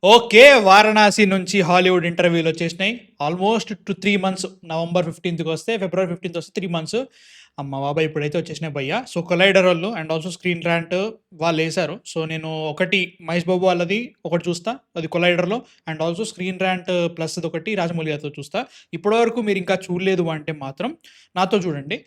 Okay. 'Varanasi' నుంచి Hollywood ఇంటర్వ్యూలు వచ్చేసినాయి. ఆల్మోస్ట్ 3 మంత్స్ నవంబర్ 15థ్‌కొస్తే ఫిబ్రవరి 15థ్ వస్తే 3 మంత్స్. అమ్మ బాబోయ్! ఇప్పుడైతే వచ్చేసినాయి భయ్యా. సో, 'కొలైడరోళ్ళు' అండ్ ఆల్సో 'స్క్రీన్ ర్యాంట్' వాళ్ళేశారు. సో, నేను ఒకటి 'మహేష్ బాబు' వాళ్ళది ఒకటి చూస్తా. అది 'కొలైడర్‌లో' అండ్ ఆల్సో 'స్క్రీన్ ర్యాంట్' ప్లస్‌దొకటి 'రాజమౌళి' గారితో చూస్తా. ఇప్పటివరకు మీరింకా చూడలేదు అంటే మాత్రం నాతో చూడండి.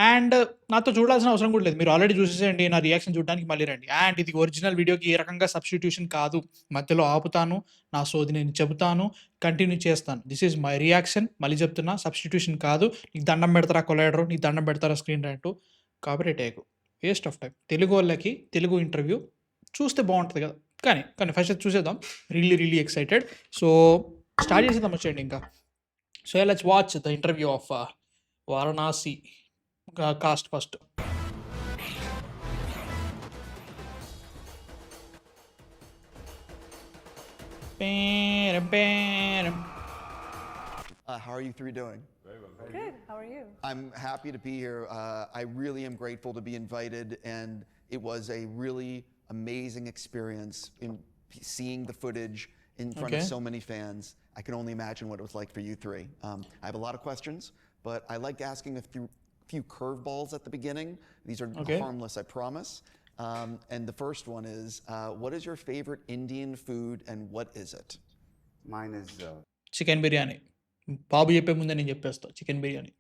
అండ్ నాతో చూడాల్సిన అవసరం కూడా లేదు. మీరు ఆల్రెడీ చూసేసేయండి. నా రియాక్షన్ చూడడానికి మళ్ళీ రండి. అండ్ ఇది ఒరిజినల్ వీడియోకి ఏ రకంగా సబ్‌స్టిట్యూషన్ కాదు. మధ్యలో ఆపుతాను. నా సోది నేను చెబుతాను. కంటిన్యూ చేస్తాను. This is my reaction. మళ్ళీ చెప్తున్నా సబ్‌స్టిట్యూషన్ కాదు. నీకు దండం పెడతారా కొలైడరు, నీకు దండం పెడతారా స్క్రీన్ రైటు, కాపీరైట్ ఎయకు. Waste of time. తెలుగోళ్ళకి తెలుగు ఇంటర్వ్యూ చూస్తే బావుంటది కదా! కానీ ఫస్ట్ అది చూసేద్దాం. Really excited. సో, స్టార్ట్ చేసేద్దాం వచ్చేయండి ఇంకా. So, let's watch the interview of Varanasi cast first. పేరం పేరం. How are you three doing? Very well. Good. How are you? I'm happy to be here. I really am grateful to be invited, and it was a really amazing experience in seeing the footage in front of Okay. so many fans. I can only imagine what it was like for you three. I have a lot of questions, but I like asking a few curveballs at the beginning. These are Okay. harmless, I promise. And the first one is, what is your favorite Indian food, and what is it? Mine is chicken biryani. Babu చెప్పే ముందే నేను చెప్పేస్తా chicken biryani.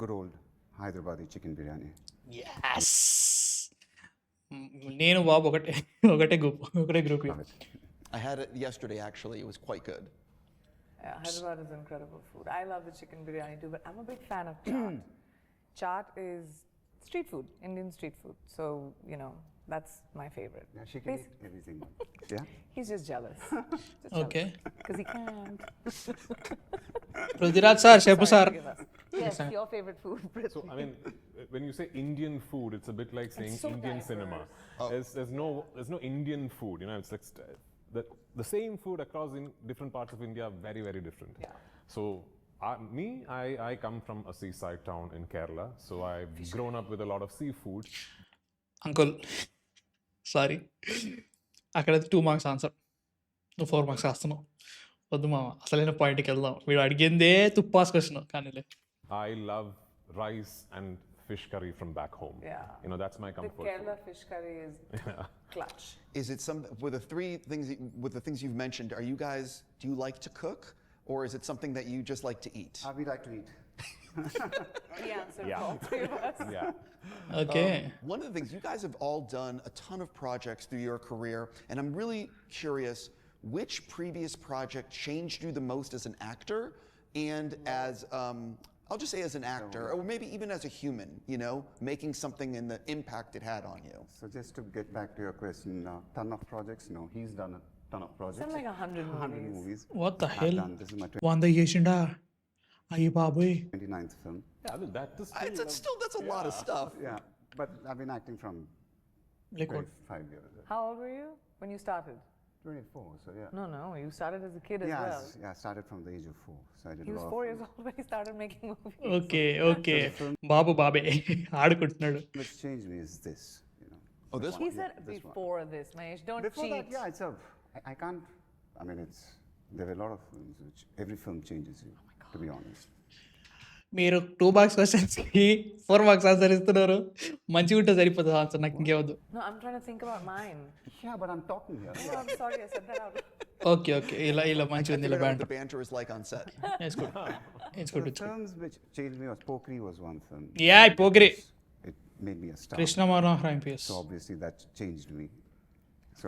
good old Hyderabadi chicken biryani. Yes. నేను బాబు ఒకటే ఒకటే group. Love it. I had it yesterday, actually. It was quite good. Yeah, Hyderabad is incredible food. I love the chicken biryani too, but I'm a big fan of chaat. Chaat is street food, Indian street food. So, that's my favorite. Yeah, she can eat everything. Yeah. He's just jealous. Okay. Because he can't. Prithviraj sir చెప్పు Sorry, sir. forgive us. Yes, your favorite food, Prithvi. So, I mean, when you say Indian food, it's a bit like saying so Indian diverse. cinema. There's no Indian food, it's like the same food across in different parts of India are very, very different. Yeah. So, I come from a seaside town in Kerala, so I've grown up with a lot of seafood. Uncle sorry, అక్కడ 2 marks answer, నువ్వు 4 marks రాస్తున్నావు. వద్దు మామ, అసలైన పాయింట్కి వెళ్దాం. వీడు అడిగిందే తుప్పాస్ question కానీలే. I love rice and fish curry from back home. Yeah. That's my The comfort Kerala food. fish curry is clutch. Is it some with the things you've mentioned? Do you like to cook, or is it something that you just like to eat? We like to eat. The answer Yeah. for all three of us. Yeah. Okay. One of the things, you guys have all done a ton of projects through your career, and I'm really curious, which previous project changed you the most as an actor and as I'll just say as an actor, or maybe even as a human, making something and the impact it had on you. So just to get back to your question, ton of projects. No, he's done a ton of projects. Something like 100 100 movies. movies. What the I've hell. done. This is my 100 చేసిండా? అయ్యి బాబోయ్. 29th film. Yeah, I mean, That's a lot of stuff. Yeah, but I've been acting from like 5 years. How old were you when you started? 24. So yeah. No, you started as a kid as well. I started from the age of 4. So I did He a was lot 4 of years old when he started making movies. Okay. Babu బాబే ఆడుకుంటున్నాడు. Which changed me is this. Oh, this He one. said this one. before this, Mahesh, don't Before cheat. that, yeah, I can't. I mean, there were a lot of films which every film changes you. To be honest. మీరు 2 marks క్వశ్చన్స్కి 4 marks answer ఇస్తున్నారు. మంచిగా ఉంటే సరిపోతుంది answer, నాకు ఇంకేవద్దు. No, I'm trying to think about mine. Yeah, but I'm talking here. Oh, I'm sorry, I said that out. Okay. ఇలా మంచిగా ఉంది. ఇలా Figured out what banter. the banter is like on set. It's good. The films which changed me was Pokri was one film. Yeah, Pokri. It made me a star. Krishna Manohar MPS. So obviously that changed me. So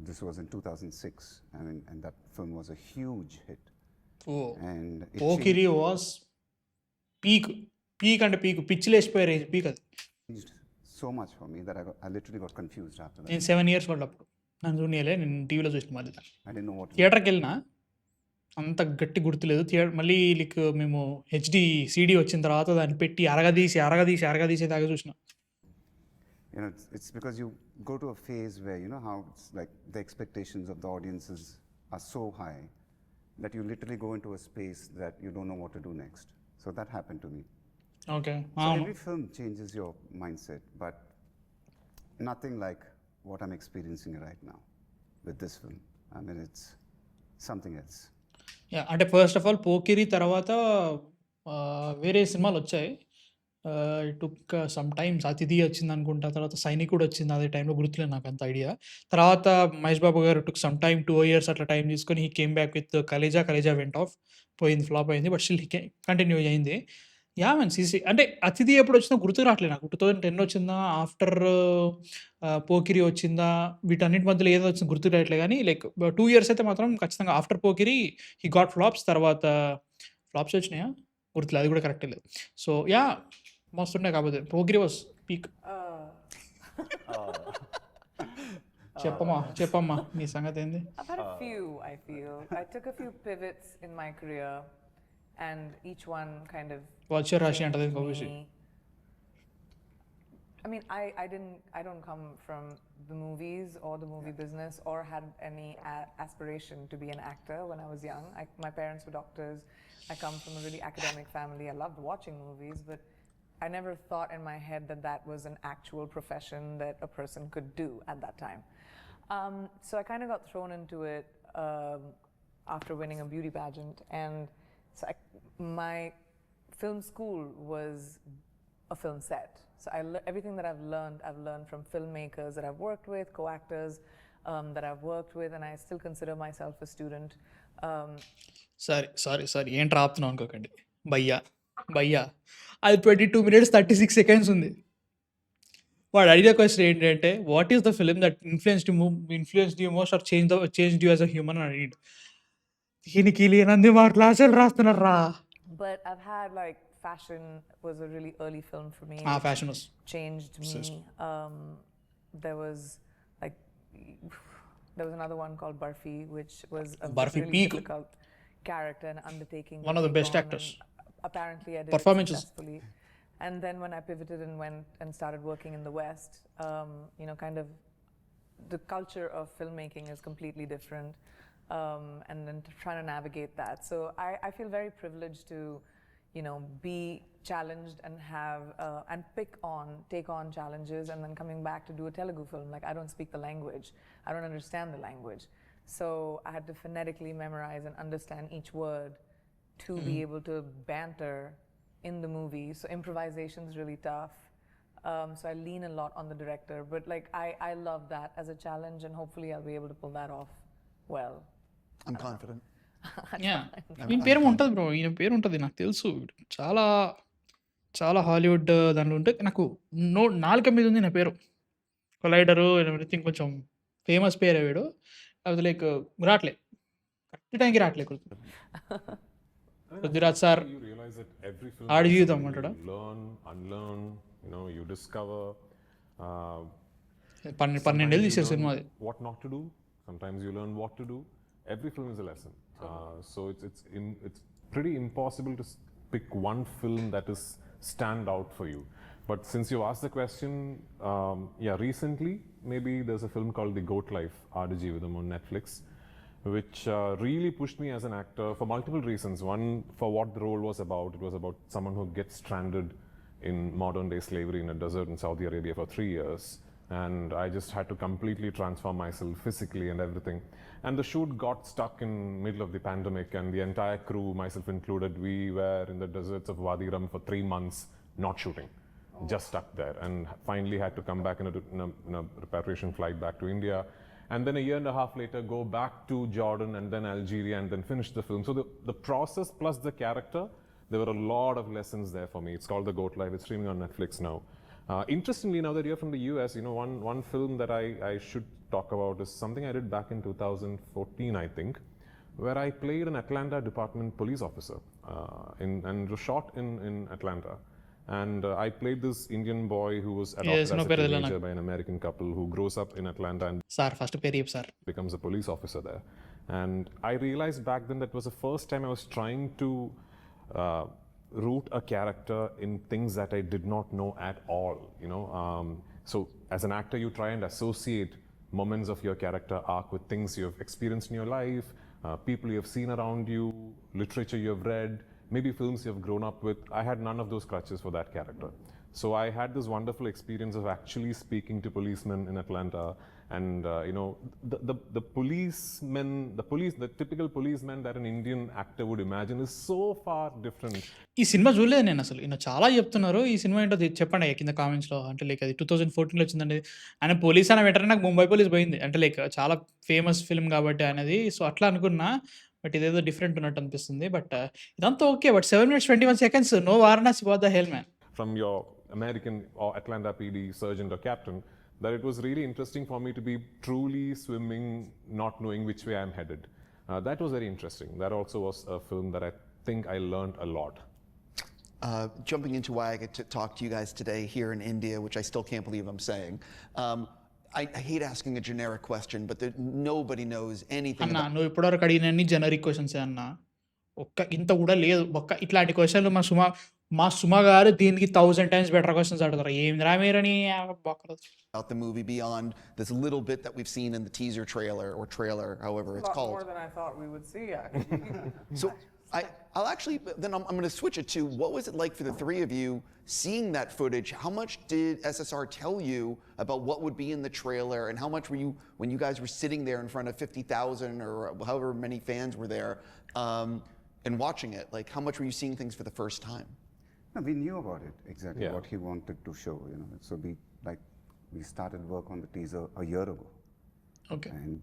this was in 2006. I mean, and that film was a huge hit. And it Pokiri was peak అంటే పిచ్చి లేచిపోయారు. Peak అది. changed so much for me that I literally got confused after that. నేను 7 years old అప్పుడు. నన్ను చూడలే, నేను టీవీలో చూసిన మళ్ళీ. I didn't know what to do. థియేటర్కి వెళ్ళినా అంత గట్టి గుర్తులేదు. మళ్ళీ లైక్ మేము హెచ్డి సీడీ వచ్చిన తర్వాత దాన్ని పెట్టి అరగదీసి దాకా చూసిన. It's because you go to a phase where how it's like the expectations of the audiences are so high that you literally go into a space that you don't know what to do next. So that happened to me. Okay. So every film changes your mindset, but nothing like what I'm experiencing right now. with this film. I mean, it's something else. Yeah! అంటే first of all 'Pokiri' తర్వాత వేరే సినిమాలొచ్చాయి. It took some times 'అతిథి' వచ్చిందనుకుంటా. తర్వాత 'సైనికుడు' వచ్చింది అదే టైంలో గుర్తులేదు నాకంత ఐడియా. తర్వాత మహేష్ బాబు గారు టుక్ సమ్ టైమ్ 2 ఇయర్స్ అట్లా టైం తీసుకొని హి came back with 'Khaleja'. 'Khaleja' went off. పోయింది, ఫ్లాప్ అయింది. బట్ స్టిల్ హి కంటిన్యూ అయింది. యాహ్! మ్యాన్ అంటే 'అతిథి' ఎప్పుడొచ్చిందో గుర్తుకు రావట్లేదు నాకు. 2010 వచ్చిందా? ఆఫ్టర్ 'పోకిరి' వచ్చిందా? వీటన్నిటి మధ్యలో ఏదో వచ్చిందో గుర్తుకు రావట్లేదు గానీ లైక్ 2 ఇయర్స్ అయితే మాత్రం ఖచ్చితంగా after 'Pokiri' he got flops. తర్వాత ఫ్లాప్స్ వచ్చినాయా? గుర్తులేదు. అది కూడా కరెక్టే లేదు. So yeah! మస్తుండే కాకపోతే 'పోకిరి' వాస్ పీక్. చెప్పమ్మా నీ సంగతేంది? I've had a few, I feel. I took a few pivots in my career, and each one kind of వచ్చే రాశి అంటది changed ఇంకో విషయం. me. I mean, I don't come from the movies or the movie business or had any aspiration to be an actor when I was young. My parents were doctors. I come from a really academic family. I loved watching movies, but I never thought in my head that that was an actual profession that a person could do at that time. So I kind of got thrown into it after winning a beauty pageant, and so my film school was a film set. So everything that I've learned from filmmakers that I've worked with, co-actors that I've worked with, and I still consider myself a student. Sorry ఏంటి ఆపుతున్నావు అనుకోకండి. భయ్యా అది 22 minutes 36 seconds ఉంది. వాడు అడిగే question ఏంటంటే what is the film that influenced you most or changed you as a human అని అడిగాడు. దీనికి లేనంది మాటలు అసలు రాస్తున్నారా? But I've had like Fashion was a really early film for me. Fashion was changed me. There was like another one called Barfi, which was a Barfi really peak. difficult character and undertaking. One to of the take best on, actors. and apparently I did Performances. it successfully. And then when I pivoted and went and started working in the West, kind of the culture of filmmaking is completely different. And then trying to navigate that. So I feel very privileged to, be challenged and have and take on challenges, and then coming back to do a Telugu film. Like, I don't speak the language, I don't understand the language, so I had to phonetically memorize and understand each word to be able to banter in the movie. So improvisation is really tough. So I lean a lot on the director, but like I love that as a challenge, and hopefully I'll be able to pull that off well. I'm confident. ఈయన పేరు ఉంటుంది bro, ఈయన పేరు ఉంటుంది నాకు తెలుసు. చాలా చాలా హాలీవుడ్ దాంట్లో ఉంటే నాకు నాలుక మీద ఉంది నా పేరు. కొలైడరు ఎవ్రీథింగ్ కొంచెం ఫేమస్ పేరే వీడు. అది లైక్ రావట్లే, కరెక్ట్ టైంకి రావట్లే. Prithviraj sir You realize that every film Audi is జీవితం something అంటాడా? you learn, unlearn, you discover. 12 Sometimes ఏళ్ళు you తీసే learn సినిమా అది. what not to do. Sometimes you learn what to do. Every film is a lesson. So it's pretty impossible to pick one film that is stand out for you. But since you asked the question, recently maybe there's a film called The Goat Life, Aadu Jeevitham on Netflix, which really pushed me as an actor for multiple reasons. One, for what the role was about. It was about someone who gets stranded in modern day slavery in a desert in Saudi Arabia for 3 years. And I just had to completely transform myself physically and everything. And the shoot got stuck in middle of the pandemic, and the entire crew, myself included, we were in the deserts of Wadi Rum for 3 months not shooting. Just stuck there, and finally had to come back in a repatriation flight back to India. And then a year and a half later, go back to Jordan and then Algeria and then finish the film. So the process plus the character, there were a lot of lessons there for me. It's called The Goat Life. It's streaming on Netflix now. Interestingly, now that you're from the US, one film that I should talk about is something I did back in 2014, I think, where I played an Atlanta Department police officer, and it was shot in Atlanta. And I played this Indian boy who was adopted as a teenager by an American couple who grows up in Atlanta and sir first పేరు చెప్పు sir. becomes a police officer there. And I realized back then that was the first time I was trying to root a character in things that I did not know at all. So as an actor, you try and associate moments of your character arc with things you have experienced in your life, people you have seen around you, literature you have read, maybe films you have grown up with. I had none of those crutches for that character. So I had this wonderful experience of actually speaking to policemen in Atlanta And the policemen, the typical policeman that an Indian actor would imagine is so far different. ఈ cinema చూడలేదు నేను అసలు. ఈయన చాలా చెప్తున్నారు. ఈ cinema ఏంటో చెప్పండి కింద కామెంట్స్‌లో. అంటే లైక్ అది 2014లో వచ్చిందండి. ఆయన పోలీస్ అన్న వెంటనే నాకు ముంబై పోలీస్ పోయింది. అంటే లైక్ చాలా ఫేమస్ ఫిల్మ్ కాబట్టి ఆయనది. సో, అట్లా అనుకున్నా. బట్ ఇదేదో డిఫరెంట్ ఉన్నట్టు అనిపిస్తుంది. బట్ ఇదంతా okay. But 7 minutes 21 seconds no Varanasi what the hell man. From your American or Atlanta PD sergeant or captain, that it was really interesting for me to be truly swimming, not knowing which way I'm headed. That was very interesting. That also was a film that I think I learned a lot. Jumping into why I get to talk to you guys today here in India, which I still can't believe I'm saying. I hate asking a generic question, but nobody knows anything అన్న about నువ్వు ఇప్పటివరకు అడిగినన్ని generic క్వెషన్సే అన్న. ఇంత కూడా లేదు. ఇట్లాంటి క్వెషన్లు మా సుమ గారు దీనికి 1000 టైమ్స్ బెటర్ క్వెషన్స్ అడుగుతారు. ఏందిరా మీరని బొక్కలు. the movie beyond this little bit that we've seen in the teaser trailer or trailer, however it's A lot called. more than I thought we would see, actually. So I'll actually, then I'm going to switch it to what was it like for the three of you seeing that footage? How much did SSR tell you about what would be in the trailer, and how much were you, when you guys were sitting there in front of 50,000 or however many fans were there, and watching it, like how much were you seeing things for the first time? No, we knew about it, exactly Yeah. what he wanted to show, So we started work on the teaser a year ago. Okay. And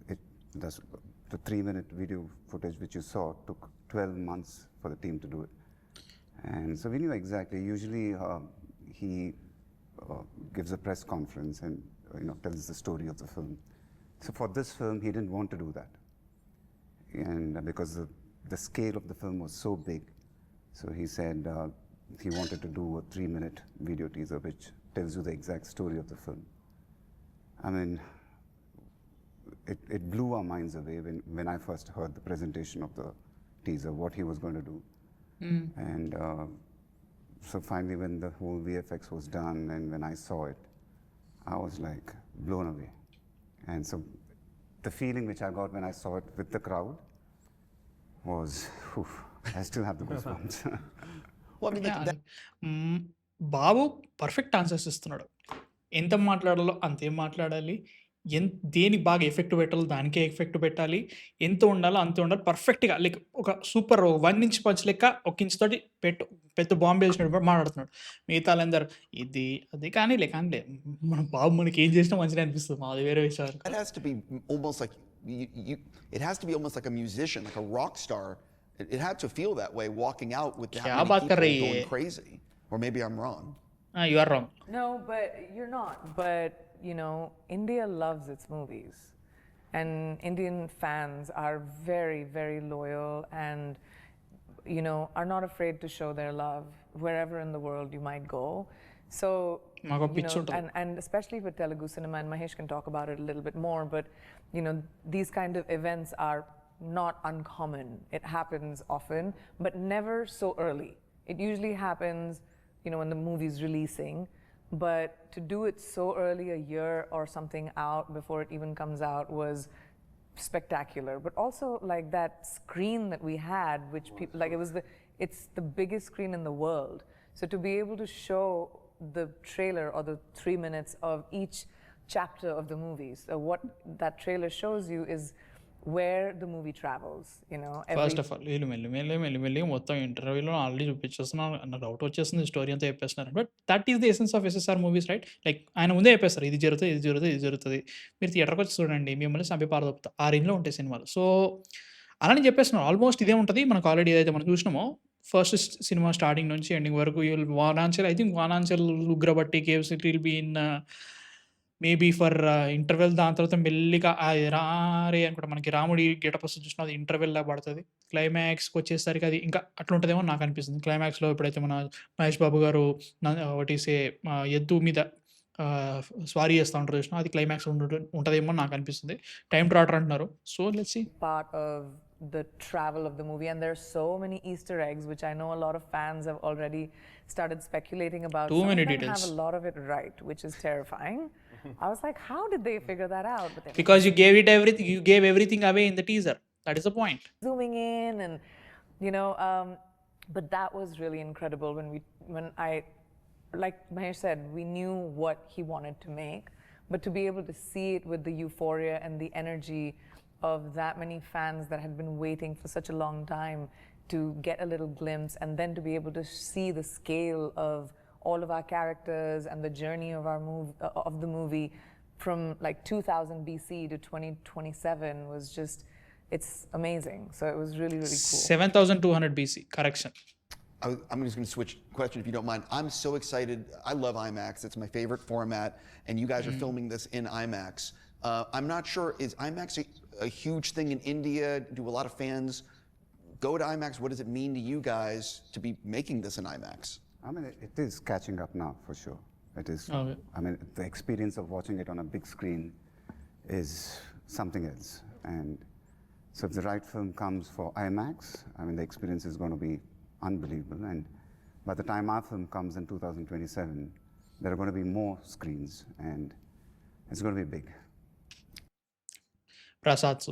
the 3-minute video footage which you saw took 12 months for the team to do it. And so we knew exactly. Usually he gives a press conference and tells the story of the film. So for this film, he didn't want to do that. And because the scale of the film was so big, so he said he wanted to do a 3-minute video teaser which tells you the exact story of the film. I mean, it blew our minds away when I first heard the presentation of the teaser, what he was going to do. And so finally, when the whole VFX was done and when I saw it, I was like blown away. And so the feeling which I got when I saw it with the crowd was, I still have the goosebumps. Well, I mean, like, Babu perfect answers ఇస్తున్నాడు. ఎంత మాట్లాడాలో అంతే మాట్లాడాలి. దేనికి బాగా effect పెట్టాలో దానికే effect పెట్టాలి. ఎంత ఉండాలో అంతే ఉండాలి. పర్ఫెక్ట్‌గా లైక్ ఒక సూపర్ 1 ఇంచ్ పంచ్ లెక్క 1 ఇంచ్ తోటి పెద్ద బాంబ్ వేసినట్టు మాట్లాడుతున్నాడు. మిగతా వాళ్ళందరూ ఇది అది కానీలే మన బాబు మనకి ఏం చేసినా మంచిగా అనిపిస్తుంది. అది వేరే విషయం. that has to be almost like it has to be almost like a musician, like a rock star. It had to feel that way walking out with that क्या many बात कर people रही going है? crazy. Or maybe I'm wrong. You are wrong. No, but you're not. But, India loves its movies. And Indian fans are very, very loyal and, are not afraid to show their love wherever in the world you might go. So, మాకు పిచ్చి ఉంటుంది. and especially with Telugu cinema, and Mahesh can talk about it a little bit more, but, these kind of events are not uncommon. It happens often, but never so early. It usually happens, when the movie's releasing, but to do it so early, a year or something out before it even comes out, was spectacular. But also like that screen that we had, which people like, it's the biggest screen in the world. So to be able to show the trailer or the 3 minutes of each chapter of the movie, so what that trailer shows you is where the movie travels, first of all వీళ్ళు మెల్లి మొత్తం ఇంటర్వ్యూలో already చూపించేస్తున్నారు. అన్న doubt వచ్చేస్తుంది. Story అంతా చెప్పేస్తున్నారు. But that is the essence of SSR movies, right? Like ఆయన ముందే చెప్పేస్తారు ఇది జరుగుతుంది. మీరు థియేటర్కి వచ్చి చూడండి, మిమ్మల్ని సభ్య పారదొప్పుతా ఆ రేంజ్లో ఉంటాయి సినిమాలు. సో అలానే చెప్పేస్తున్నారు. ఆల్మోస్ట్ ఇదే ఉంటుంది. మనకు ఆల్రెడీ ఏదైతే మనం చూసినామో ఫస్ట్ సినిమా స్టార్టింగ్ నుంచి ఎండింగ్ వరకు వానాంచల్, ఐ థింక్ వానాంచల్, ఉగ్రబట్టి, caves, it will be in maybe for interval. దాని తర్వాత మెల్లిగా రారే అనుకుంటా మనకి రాముడి గెటప్ వస్తుంది చూసినా, అది ఇంటర్వెల్లా పడుతుంది. క్లైమాక్స్కి వచ్చేసరికి అది ఇంకా అట్లా ఉంటుందేమో నాకు అనిపిస్తుంది. క్లైమాక్స్లో ఎప్పుడైతే మన మహేష్ బాబు గారు ఒకటిసే ఎద్దు మీద స్వారీ చేస్తూ ఉంటారు చూసినా, అది క్లైమాక్స్ ఉంటుందేమో నాకు అనిపిస్తుంది. టైం ట్రాటర్ అంటున్నారు. So let's see. Part of the travel of the movie, and there are so many Easter eggs which I know a lot of fans have already started speculating about. Too Some many of them details. have a lot of it right, which is terrifying. I was like, how did they figure that out? But they Because you gave everything away in the teaser. That is the point. zooming in and but that was really incredible when I like Mahesh said, we knew what he wanted to make, but to be able to see it with the euphoria and the energy of that many fans that had been waiting for such a long time to get a little glimpse, and then to be able to see the scale of all of our characters and the journey of our of the movie from like 2000 BC to 2027 was just, it's amazing. So it was really, really cool. 7200 BC, correction. I'm just going to switch question if you don't mind. I'm so excited. I love IMAX. It's my favorite format, and you guys are filming this in IMAX. I'm not sure, is IMAX a huge thing in India? Do a lot of fans go to IMAX? What does it mean to you guys to be making this in IMAX? I mean, it is catching up now, for sure. It is. Okay. I mean, the experience of watching it on a big screen is something else. And so if the right film comes for IMAX, I mean, the experience is going to be unbelievable. And by the time our film comes in 2027, there are going to be more screens, and it's going to be big. Prasad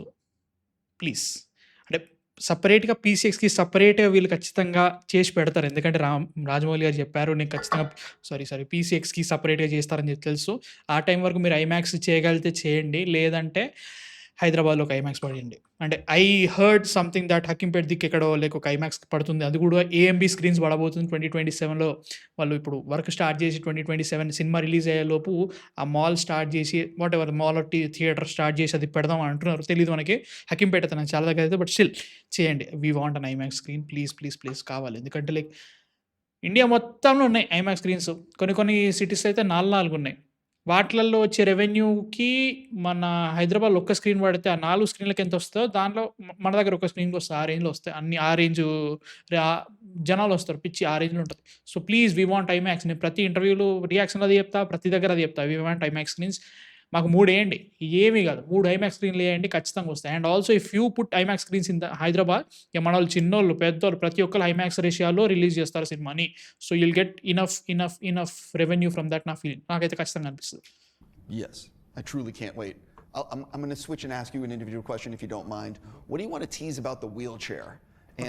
please, అంటే సపరేట్గా పీసీఎక్స్కి సపరేట్గా వీళ్ళు ఖచ్చితంగా చేసి పెడతారు. ఎందుకంటే రాజమౌళి గారు చెప్పారు, నేను ఖచ్చితంగా పీసీఎక్స్కి సపరేట్గా చేస్తారని చెప్పి తెలుసు. ఆ టైం వరకు మీరు ఐమాక్స్ చేయగలిగితే చేయండి, లేదంటే హైదరాబాద్లో ఒక ఐమాక్స్ పడండి. అంటే I heard something that Hakimpet దిక్కు ఎక్కడో ఒక ఐమాక్స్ పడుతుంది, అది కూడా ఏఎంబీ స్క్రీన్స్ పడబోతుంది 2027లో. వాళ్ళు ఇప్పుడు వర్క్ స్టార్ట్ చేసి 2027 సినిమా రిలీజ్ అయ్యేలోపు ఆ మాల్ స్టార్ట్ చేసి what ever mall theatre start చేసి అది పెడదాం అని అంటున్నారు. తెలియదు మనకి, హకీంపేట నాకు చాలా దగ్గర అయితే, బట్ స్టిల్ చేయండి. We want an IMAX screen, please please please కావాలి. ఎందుకంటే లైక్ ఇండియా మొత్తంలో ఉన్నాయి ఐమాక్స్ స్క్రీన్స్, కొన్ని సిటీస్ అయితే 4 ఉన్నాయి. వాటిలలో వచ్చే రెవెన్యూకి మన హైదరాబాద్లో ఒక్క స్క్రీన్ పడితే ఆ 4 స్క్రీన్లకి ఎంత వస్తుందో దానిలో మన దగ్గర ఒక స్క్రీన్కి వస్తుంది. ఆ రేంజ్లో వస్తాయి అన్ని, ఆ రేంజ్ జనాలు వస్తారు, పిచ్చి ఆ రేంజ్లో ఉంటుంది. So please we want IMAX. నేను ప్రతి ఇంటర్వ్యూలో రియాక్షన్ అది చెప్తా, ప్రతి దగ్గర అది చెప్తా, వీ వాంట్ ఐమాక్స్ స్క్రీన్స్. మాకు 3 వేయండి, ఏమీ కాదు, 3 ఐమాక్స్ స్క్రీన్లు వేయండి, ఖచ్చితంగా వస్తాయి. And also if you put IMAX screens in the Hyderabad, మన వాళ్ళు చిన్నోళ్ళు పెద్దోళ్ళు ప్రతి ఒక్కరు ఐమాక్స్ రేషియాలో రిలీజ్ చేస్తారు సినిమాని. So you'll get enough revenue from that. నా ఫీలింగ్, నాకైతే ఖచ్చితంగా అనిపిస్తుంది. Yes, I truly can't wait. I'm going to switch and ask you an individual question if you don't mind. What do you want to tease about the wheelchair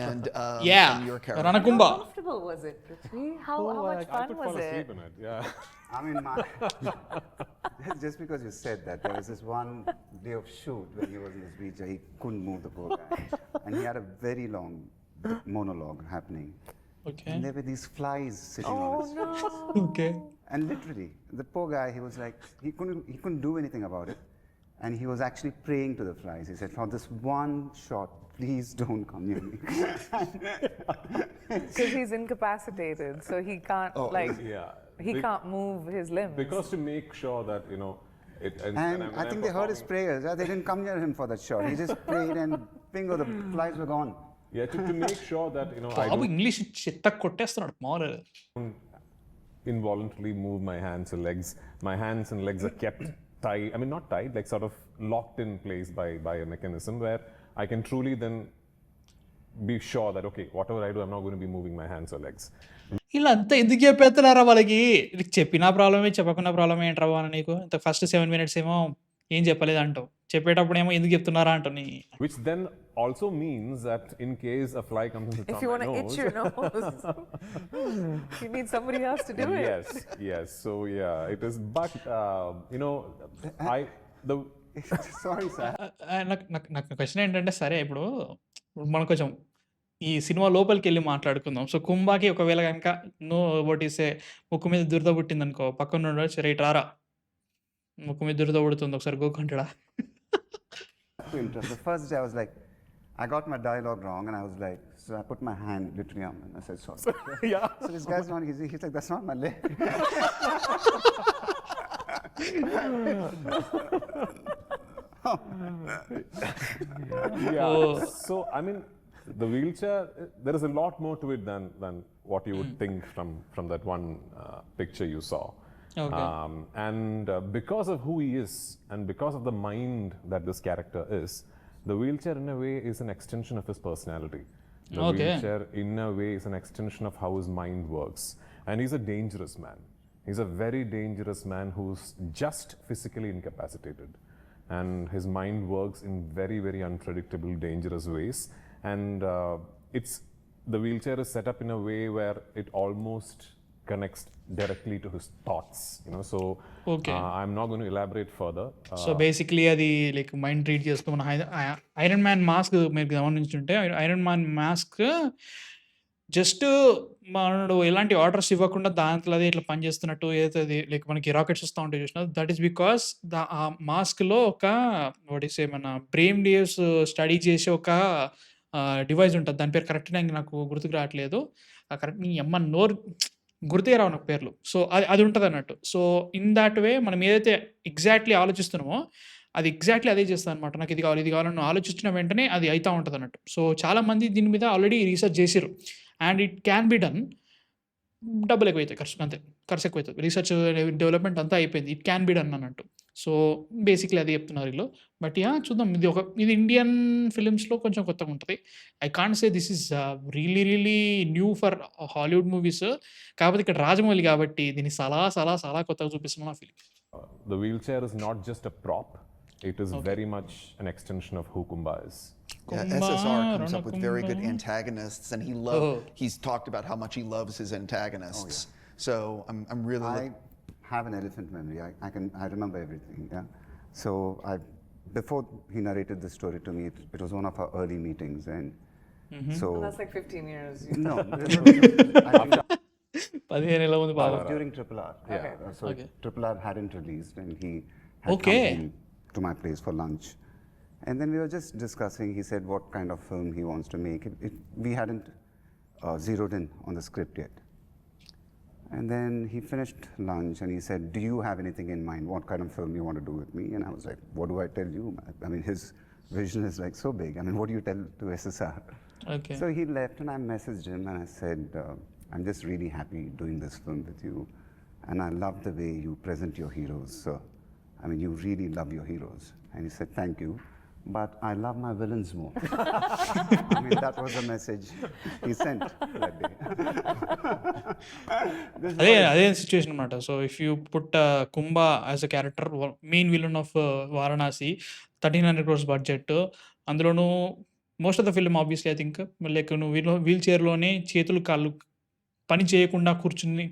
and and your character? How Ranakumba. comfortable was it, Prithvi? How much I fun could was fall asleep it? in it. Yeah. I mean, just because you said that, there was this one day of shoot when he was in this wheelchair, he couldn't move, the poor guy. And he had a very long monologue happening. Okay. And there were these flies sitting on his face. Okay. And literally, the poor guy, he was like, he couldn't do anything about it. And he was actually praying to the flies. He said, for this one shot, please don't come near me. Because he's incapacitated, so he can't Yeah. he can't move his limbs. Because to make sure that, you know, it, And when I think they heard his prayers. They didn't come near him for that shot. He just prayed and bingo, the flies were gone. Yeah, to make sure that, you know, I Babu don't English చెత్త కొట్టేస్తున్నాడు మామూలు. involuntarily move my hands and legs. My hands and legs are kept tied. I mean, not tied, like sort of locked in place by a mechanism where I can truly then be sure that, okay, whatever I do, I'm not going to be moving my hands or legs. ఇలా అంతా ఎందుకు చెప్పేస్తున్నారా వాళ్ళకి? నీకు చెప్పిన ప్రాబ్లమే, చెప్పకున్న ప్రాబ్లమే ఏంట్రా బాగా నీకు? ఇంత ఫస్ట్ 7 minutes ఏమో ఏం చెప్పలేదు అంటావు, చెప్పేటప్పుడు ఏమో ఎందుకు చెప్తున్నారా అంటావు. Which then also means that in case a fly comes and sits If on you my want to nose, itch your nose, you need somebody else to do it. yes. So yeah, it is. But you know, Sorry, sir. నాకు question ఏంటంటే, సరే ఇప్పుడు మనం కొంచెం ఈ cinema లోపలికి వెళ్ళి మాట్లాడుకుందాం. సో కుంభాకి ఒకవేళ కనుక ఓటీసే ముక్కు మీద దురద పుట్టింది అనుకో, పక్కన ఉండొచ్చు, రైట్ రారా ముక్కు మీద దురద పుడుతుంది ఒకసారి గోకుంటాడా? The first day I was like, I got my dialogue wrong, and I was like, so I put my hand literally on, and I said, sorry. yeah. So this guy's not, he's like, that's not my leg. Yeah. So I mean, the wheelchair. There is a lot more to it than what you would think from that one picture you saw. Okay. And because of who he is, and because of the mind that this character is, the wheelchair in a way is an extension of his personality. The Okay. wheelchair in a way is an extension of how his mind works. And he's a dangerous man. He's a very dangerous man who's just physically incapacitated. And his mind works in very, very unpredictable, dangerous ways. And the wheelchair is set up in a way where it almost connects directly to his thoughts, so Okay. I'm not going to elaborate further. So basically అది like mind read చేసుకో మన iron man mask మీరు గమనించుంటే iron man mask just మనడు ఎలాంటి orders ఇవ్వకుండా దాంట్లో అదే ఇట్లా పనిచేస్తున్నట్టు ఏదైతే అది లైక్ మనకి రాకెట్స్ వస్తూ ఉంటాయి చూసిన దట్ ఈస్ బికాస్ ఆ మాస్క్లో ఒక వాట్ ఈస్ మన బ్రెయిన్ వేవ్స్ స్టడీ చేసే ఒక డివైస్ ఉంటుంది. దాని పేరు కరెక్ట్గా నాకు గుర్తుకు రావట్లేదు. కరెక్ట్ నీ అమ్మ నోరు గుర్తుకే రావు నాకు పేర్లు. సో అది ఉంటుంది అన్నట్టు. సో ఇన్ దాట్ వే మనం ఏదైతే ఎగ్జాక్ట్లీ ఆలోచిస్తున్నామో అది ఎగ్జాక్ట్లీ అదే చేస్తుంది అనమాట. నాకు ఇది కావాలి ఇది కావాలని ఆలోచించిన వెంటనే అది అవుతూ ఉంటుంది అన్నట్టు. సో చాలామంది దీని మీద ఆల్రెడీ రీసెర్చ్ చేసిర్రు and it can be done. డబ్బులు ఎక్కువైతాయి, ఖర్చు అంతే, ఖర్చు ఎక్కువైతుంది. రీసెర్చ్ డెవలప్మెంట్ అంతా అయిపోయింది, ఇట్ క్యాన్ బి డన్ అన్నట్టు. సో బేసిక్లీ అది చెప్తున్నారు వీళ్ళు. బట్ చూద్దాం, ఇది ఇండియన్ ఫిలిమ్స్లో కొంచెం కొత్తగా ఉంటుంది. I can't say this is really really new for Hollywood movies. కాకపోతే ఇక్కడ రాజమౌళి కాబట్టి దీన్ని చాలా కొత్తగా చూపిస్తున్నాం ఆ film. The wheelchair is not just a prop, it is very much an extension of who Kumba is. Yeah, SSR comes up with very good antagonists, and he's talked about how much he loves his antagonists. So I'm really. I have an elephant memory. I remember everything. Yeah. So before he narrated this story to me, it was one of our early meetings, and so. Well, that's like 15 years. No. I was during Triple R. Yeah. Okay. So Triple R hadn't released, and he had Okay. come in to my place for lunch. And then we were just discussing. He said what kind of film he wants to make. We hadn't zeroed in on the script yet. And then he finished lunch and he said, "Do you have anything in mind? What kind of film you want to do with me?" And I was like, "What do I tell you?" I mean, his vision is like so big. I mean, what do you tell to SSR? Okay. So he left and I messaged him and I said, "I'm just really happy doing this film with you. And I love the way you present your heroes, sir. I mean, you really love your heroes." And he said, "Thank you. But I love my villains more." I mean, that was the message he sent that day. అదే situation అనమాట. So if you put Kumbha as a character, main villain of Varanasi, 1300 crores budget, అందులోనూ most of the film obviously I think like నువ్వు wheel చైర్లోనే చేతులు కాళ్ళు పని చేయకుండా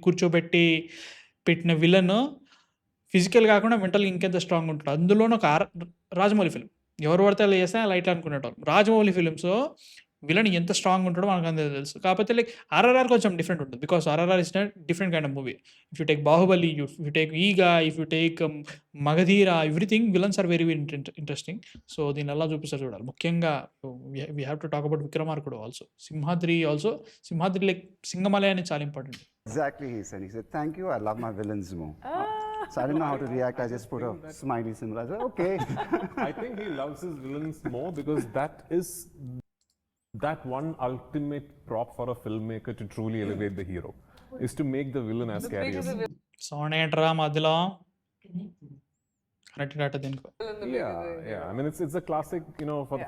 కూర్చోబెట్టి పెట్టిన విలన్ ఫిజికల్ కాకుండా మెంటల్గా ఇంకెంత స్ట్రాంగ్ ఉంటాడు. అందులోనూ ఒక రాజమౌళి ఫిల్మ్, ఎవరు పడితే అలా చేస్తే లైట్ అనుకునేటోళ్ళు. రాజమౌళి ఫిలిమ్స్ విలన్ ఎంత స్ట్రాంగ్ ఉంటాడో మనకు అందరూ తెలుసు. కాకపోతే లైక్ ఆర్ఆర్ఆర్ కొంచెం డిఫరెంట్ ఉంటుంది, because RRR is different kind of movie. If you take Baahubali, if you take Eega, if you take Magadheera, everything villains are very interesting. So దీన్ని ఎలా చూపిస్తారు చూడాలి. ముఖ్యంగా we have to talk about Vikramarkudu also, Simhadri like Singamalai అనేది చాలా important. Exactly, he said, "Thank you, I love my villains more." So I didn't know how to react. I just put a smiley symbol. I said, "Okay." I think he loves his villains more because that is that one ultimate prop for a filmmaker to truly elevate the hero, is to make the villain as scary as. Sound ఏంట్రా మధ్యలో connected అట దీనికి. Yeah. I mean, it's a classic.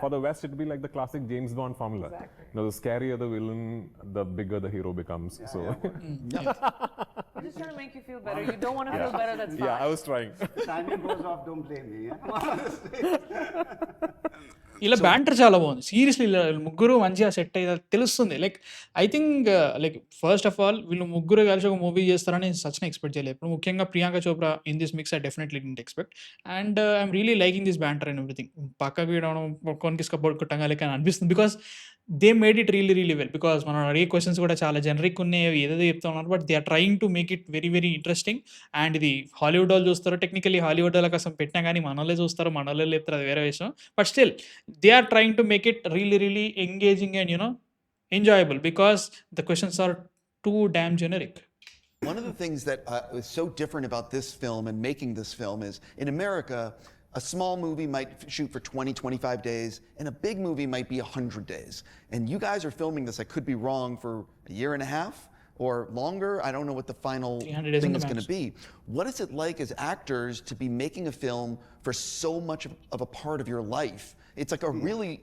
For the West, it'd be like the classic James Bond formula. The scarier the villain, the bigger the hero becomes. So. I'm just trying to make you feel better. You don't want to feel better, that's fine. Yeah, I was trying. Timing goes off, don't blame me. Yeah? ఇలా banter చాలా బాగుంది seriously. ముగ్గురు మంచిగా set అయ్యి తెలుస్తుంది. Like I think like first of all వీళ్ళు ముగ్గురు కలిసి ఒక మూవీ చేస్తారని సచిన ఎక్స్పెక్ట్ చేయలేదు. ఇప్పుడు ముఖ్యంగా Priyanka Chopra in this mix I definitely didn't expect. And I'm really liking this banter and everything. పక్కకి వీడడం కొనికి కొట్టంగా లైక్ అని అనిపిస్తుంది, because they made it really really well. Because మనం అడిగే క్వశ్చన్స్ కూడా చాలా జనరిక్ ఉన్నాయి, ఏదో చెప్తా ఉన్నారు, but they are trying to make it very very interesting. And ఇది హాలీవుడ్ వాళ్ళు చూస్తారు, టెక్నికలీ హాలీవుడ్ వాళ్ళ కోసం పెట్టినా కానీ మనోళ్ళే చూస్తారు, మనోళ్ళే లేపుతారు, అది వేరే విషయం. But still they are trying to make it really really engaging and enjoyable, because the questions are too damn generic. One of the things that is so different about this film and making this film is, in America, a small movie might shoot for 20, 25 days, and a big movie might be 100 days. And you guys are filming this, I could be wrong, for a year and a half or longer. I don't know what the final thing is going to be. What is it like as actors to be making a film for so much of a part of your life? It's like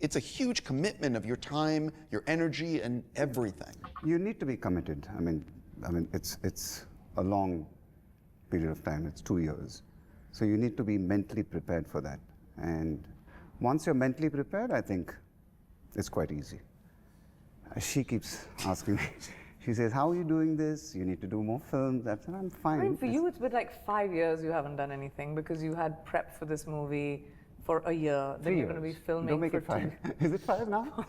it's a huge commitment of your time, your energy, and everything. You need to be committed. I mean, it's a long period of time. It's 2 years. So you need to be mentally prepared for that. And once you're mentally prepared, I think it's quite easy. She keeps asking me, She says, how are you doing this? You need to do more films. That's, I'm fine. I mean, for you, it's been like 5 years you haven't done anything because you had prep for this movie for a year. Then 3 you're going to be years. filming Don't make for it 5. Is it 5 now? Am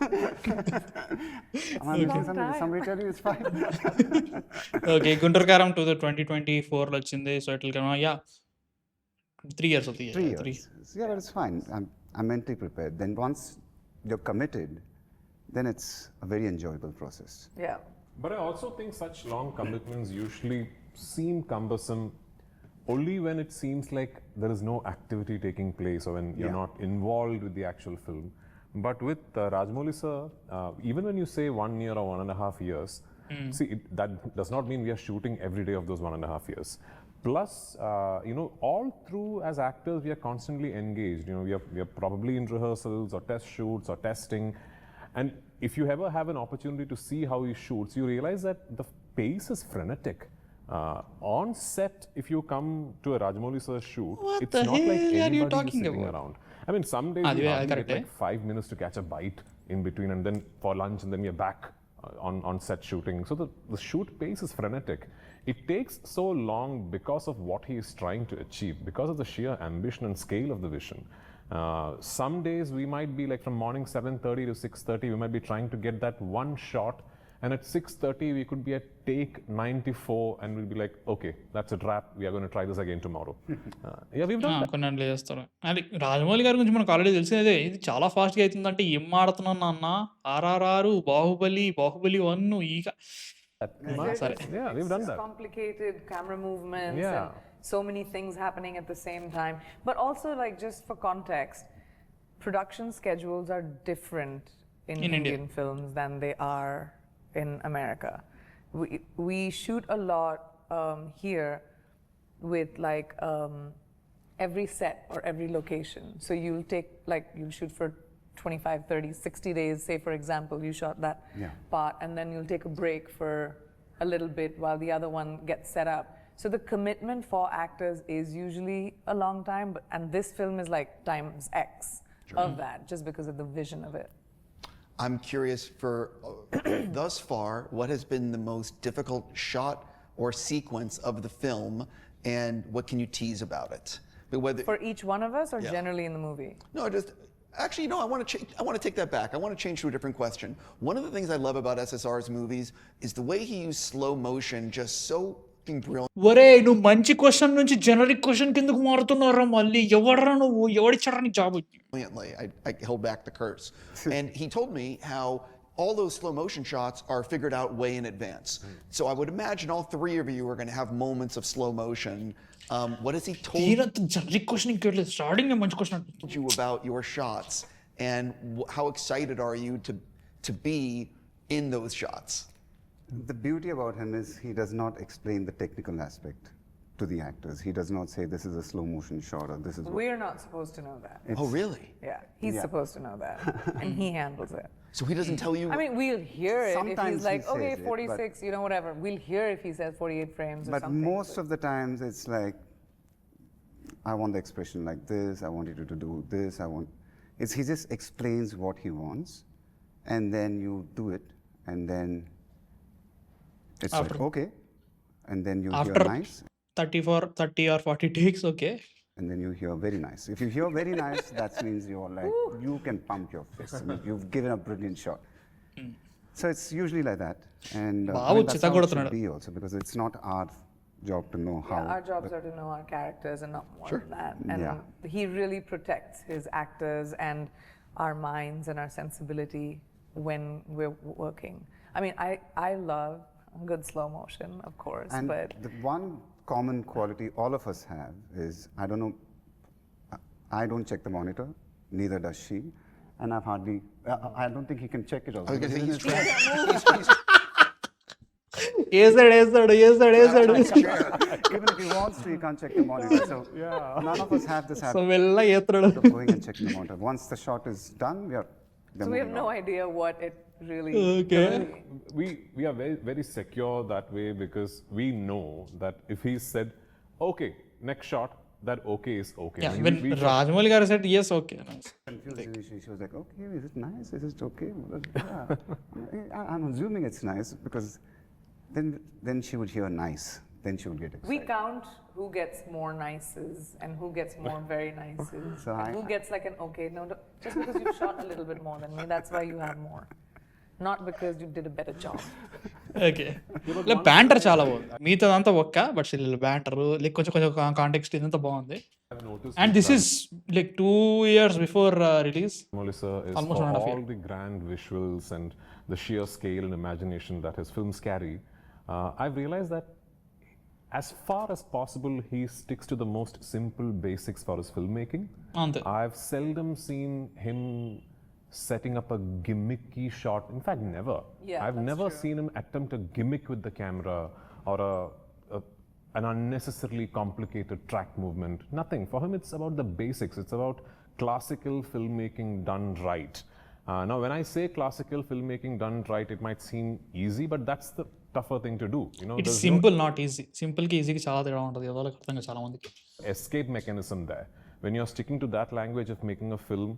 I missing something? Is somebody tell you it's 5? Okay Guntur కారం to the 2024 వచ్చింది. So it will come yeah 3 years అవుతుంది. 3 years. Yeah, but it's fine. I'm mentally prepared. Then once you're committed, then it's a very enjoyable process. Yeah. But I also think such long commitments usually seem cumbersome only when it seems like there is no activity taking place or when you're not involved with the actual film. But with Rajamouli sir, even when you say 1 year or 1.5 years, see, that does not mean we are shooting every day of those 1.5 years. Plus, all through as actors, we are constantly engaged. We are probably in rehearsals or test shoots or testing. And if you ever have an opportunity to see how he shoots, you realize that the pace is frenetic. On set, if you come to a Rajamouli sir shoot, What it's the not like hell are you anybody is talking sitting about? around. I mean, some days Adi, you I hardly correct, get like 5 minutes to catch a bite in between, and then for lunch, and then you're back on set shooting. So the shoot pace is frenetic. It takes so long because of what he is trying to achieve, because of the sheer ambition and scale of the vision. Some days we might be like from morning 7:30 to 6:30, we might be trying to get that one shot, and at 6:30 we could be at take 94 and we'll be like, okay, that's a wrap, we are going to try this again tomorrow. Yeah, we've done that. కొన్ని అట్లా చేస్తారు. అది రాజమౌళి గారి గురించి మనకు already తెలిసేదే. ఇది చాలా ఫాస్ట్గా అవుతుందంటే ఏం ఆడుతున్నాను నాన్న, RRR, బాహుబలి 1 ఇక సరే. Yeah, we've done that. Complicated camera movements Yeah. and so many things happening at the same time. But also, like, just for context, production schedules are different in In India. Indian films than they are in America. We shoot a lot here with like every set or every location. So you'll take, like, you'll shoot for 25, 30, 60 days. Say, for example, you shot that part, and then you'll take a break for a little bit while the other one gets set up. So the commitment for actors is usually a long time, and this film is like times X of that, just because of the vision of it. I'm curious for thus far, what has been the most difficult shot or sequence of the film, and what can you tease about it? But whether For each one of us, or generally in the movie? no, just actually no. I want to take that back. I want to change to a different question. One of the things I love about SSR's movies is the way he used slow motion, just so brilliant. ఒరే నువ్వు మంచి question నుంచి generic question కిందకు మారుతున్నారా మళ్ళీ? ఎవడరా నువ్వు? ఎవడిచ్చారా నీకు job? I held back the curse. And he told me how all those slow motion shots are figured out way in advance. So I would imagine all 3 of you are going to have moments of slow motion. What has he told generic question ఇంకేట్లేదు, starting మంచి question అంటుంది. you about your shots, and how excited are you to be in those shots? The beauty about him is he does not explain the technical aspect to the actors. He does not say this is a slow motion shot or this is what. We're not supposed to know that. Oh, really? Yeah, he's supposed to know that, and he handles it. So he doesn't tell you? I mean, we'll hear it if Sometimes he's like, he says okay, it, 46, whatever. We'll hear if he says 48 frames or But something. most of the times it's like, I want the expression like this, I want you to do this, he just explains what he wants, and then you do it, and then it's like, okay, and then you After hear nice, 30 or 40 takes, okay. and then you hear very nice. If you hear very nice, that means you're like, you can pump your fist. I mean, you've given a brilliant shot. So it's usually like that. And Babu that's how it should చిత్తగొడుతున్నాడు. be also, because it's not our job to know how. Yeah, our jobs are to know our characters and not more than that. And Yeah. he really protects his actors and our minds and our sensibility when we're working. I mean, I love good slow motion, of course, And but the one common quality all of us have is, I don't know, I don't check the monitor, neither does she, and I've hardly, I don't think he can check it also. I was gonna say, because he's వేసాడు. even if he wants to, he can't check the monitor. So none of us have this so habit వెళ్ళ ఏతున్నాడు. of going and checking the monitor. Once the shot is done, so we have moving no on. idea what it really Okay. We are very, very secure that way because we know that if he said, okay, next shot, that okay is okay. Yeah, And when we Rajamouli గారు said yes, okay. Confused initially. She was like, okay, is it nice? Is it okay? Yeah. I'm assuming it's nice because then she would hear nice. Then she would get excited. We count who gets more nices and who gets more very nices. So and who gets like an okay, no, just because you shot a little bit more than me, that's why you have more. Not because you did a better job. Okay. ఇలా banter చాలా బాగుంది. మిగతాదంతా ఒక్క but still banter like కొంచెం కొంచెం context ఇదంతా బాగుంది. I've noticed and this is like 2 years before release. Melissa is Almost for 1.5 all the grand visuals and the sheer scale and imagination that his films carry. I've realized that as far as possible, he sticks to the most simple basics for his filmmaking. అంతే. I've seldom seen him setting up a gimmicky shot. In fact, never. Yeah, I've that's never true. seen him attempt a gimmick with the camera or an unnecessarily complicated track movement. Nothing. For him, it's about the basics. It's about classical filmmaking done right. Now, when I say classical filmmaking done right, it might seem easy, but that's the tougher thing to do. You know, it's there's simple not easy. సింపుల్కి ఈజీకి చాలా తేడా ఉంటుంది. వాళ్ళకి అర్థంగా చాలా మందికి. no escape mechanism there. When you're sticking to that language of making a film,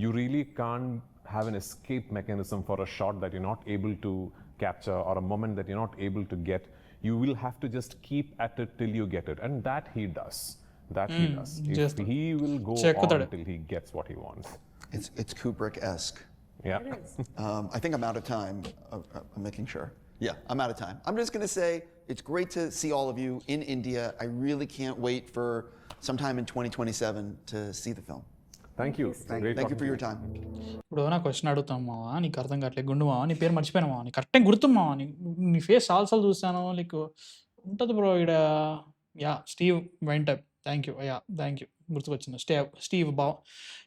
you really can't have an escape mechanism for a shot that you're not able to capture or a moment that you're not able to get. You will have to just keep at it till you get it. And that he does. He just he will go చెక్కుతాడు. on till he gets what he wants. It's Kubrick-esque. Yeah. I think I'm out of time. I'm making sure. Yeah, I'm out of time. I'm just going to say it's great to see all of you in India. I really can't wait for sometime in 2027 to see the film. Thank you. Great Thank you talking for to your time. ఇప్పుడు నా question అడుగుతాం మావా, నీకు అర్థం కావట్లేదు. గుండు మావా, నీ పేరు మర్చిపోయినా మావా, నీకు కరెక్ట్గా గుర్తు మావా, నీ ఫేస్ చాలాసార్లు చూస్తాను. నీకు ఉంటుంది బ్రో ఇక్కడ. యా, స్టీవ్ వైంటప్. Thank you. Yeah, thank you, గుర్తుకొచ్చింది. స్టీవ్ బావ్.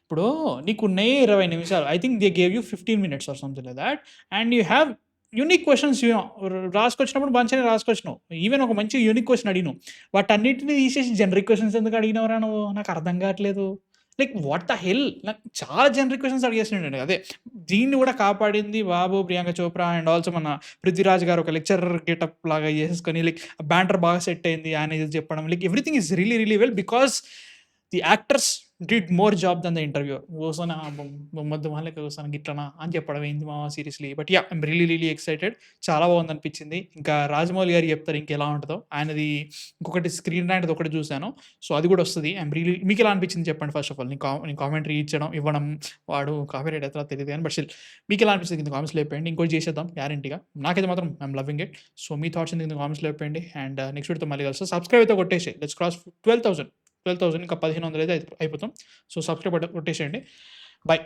ఇప్పుడు నీకు ఉన్నాయి 20 నిమిషాలు. I think they gave you 15 minutes or something like that. And you have unique questions రాసుకొచ్చినప్పుడు మంచిగానే రాసుకొచ్చినావు. ఈవెన్ ఒక మంచి యూనిక్ క్వశ్చన్ అడిగినావు. వాటన్నిటిని తీసేసి జనరిక్ క్వశ్చన్స్ ఎందుకు అడిగినవరా నువ్వు? నాకు అర్థం కావట్లేదు. లైక్ వాట్ ద హెల్. నాకు చాలా జనరిక్ క్వశ్చన్స్ అడిగేసినాడు. అదే దీన్ని కూడా కాపాడింది బాబు, ప్రియాంక చోప్రా అండ్ ఆల్సో మన పృథ్వీరాజ్ గారు ఒక లెక్చరర్ గెటప్ లాగా చేసుకొని లైక్ బ్యాంటర్ బాగా సెట్ అయింది. ఆయన ఇది చెప్పడం like everything is really really well because the actors did more job than the interview. కూర్చొని బొమ్మద్దు వాళ్ళకి కూర్చొని గిట్లనా అని చెప్పడం ఏంది మా seriously. But yeah, I'm really really excited. చాలా బాగుంది అనిపించింది. ఇంకా రాజమౌళి గారు చెప్తారు ఇంకెలా ఉంటుందో. ఆయనది ఇంకొకటి స్క్రీన్ ర్యాంట్ ఒకటి చూశాను. సో అది కూడా వస్తుంది. ఐమ్ రియలీ, మీకు ఎలా అనిపించింది చెప్పండి. ఫస్ట్ ఆఫ్ ఆల్ నేను కామెంటరీ ఇవ్వడం వాడు కాపీరైట్ అవుతుందో తెలియదు కానీ బట్ స్టిల్ మీకు ఎలా అనిపిస్తుంది కింద కామెంట్స్లో చెప్పండి. ఇంకోటి చేసేద్దాం గ్యారంటీగా. నాకైతే మాత్రం I'm loving it. So me thoughts కింద కామెంట్స్లో చెప్పండి. అండ్ నెక్స్ట్ వీడియోతో మళ్ళీ కలిసి సబ్స్క్రైబ్ అయితే కొట్టేసి లెట్స్ క్రాస్ 12,000 ఇంకా 1,500 అయితే అయిపోతాం. సో సబ్స్క్రైబ్ కొట్టేసేయండి. బాయ్.